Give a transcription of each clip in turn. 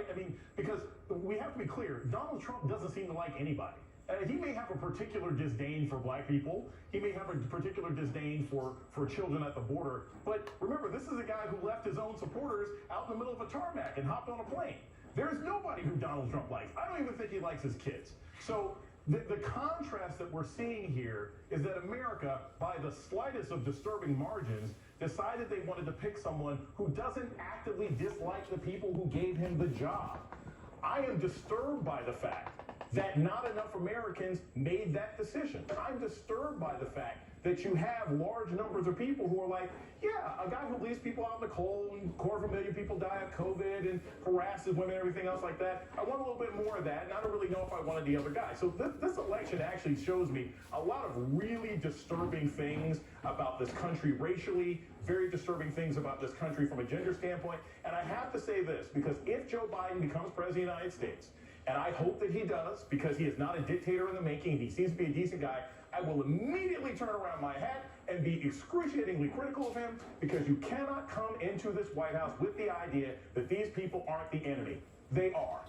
right? I mean, because we have to be clear, Donald Trump doesn't seem to like anybody. He may have a particular disdain for black people. He may have a particular disdain for children at the border. But remember, this is a guy who left his own supporters out in the middle of a tarmac and hopped on a plane. There's nobody who Donald Trump likes. I don't even think he likes his kids. So the contrast that we're seeing here is that America, by the slightest of disturbing margins, decided they wanted to pick someone who doesn't actively dislike the people who gave him the job. I am disturbed by the fact that not enough Americans made that decision. I'm disturbed by the fact that you have large numbers of people who are like, yeah, a guy who leaves people out in the cold, and 250,000 people die of COVID and harasses women and everything else like that. I want a little bit more of that, and I don't really know if I wanted the other guy. So this election actually shows me a lot of really disturbing things about this country racially, very disturbing things about this country from a gender standpoint. And I have to say this, because if Joe Biden becomes president of the United States, and I hope that he does, because he is not a dictator in the making, he seems to be a decent guy, I will immediately turn around my hat and be excruciatingly critical of him, because you cannot come into this White House with the idea that these people aren't the enemy. They are.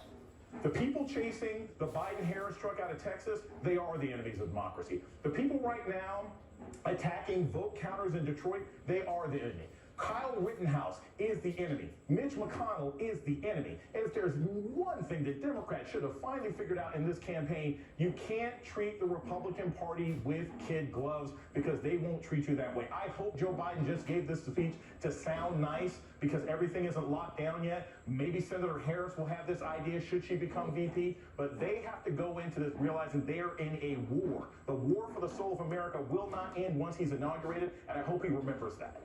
The people chasing the Biden-Harris truck out of Texas, they are the enemies of democracy. The people right now attacking vote counters in Detroit, they are the enemy. Kyle Rittenhouse is the enemy. Mitch McConnell is the enemy. And if there's one thing that Democrats should have finally figured out in this campaign, you can't treat the Republican Party with kid gloves, because they won't treat you that way. I hope Joe Biden just gave this speech to sound nice, because everything isn't locked down yet. Maybe Senator Harris will have this idea should she become VP, but they have to go into this realizing they're in a war. The war for the soul of America will not end once he's inaugurated, and I hope he remembers that.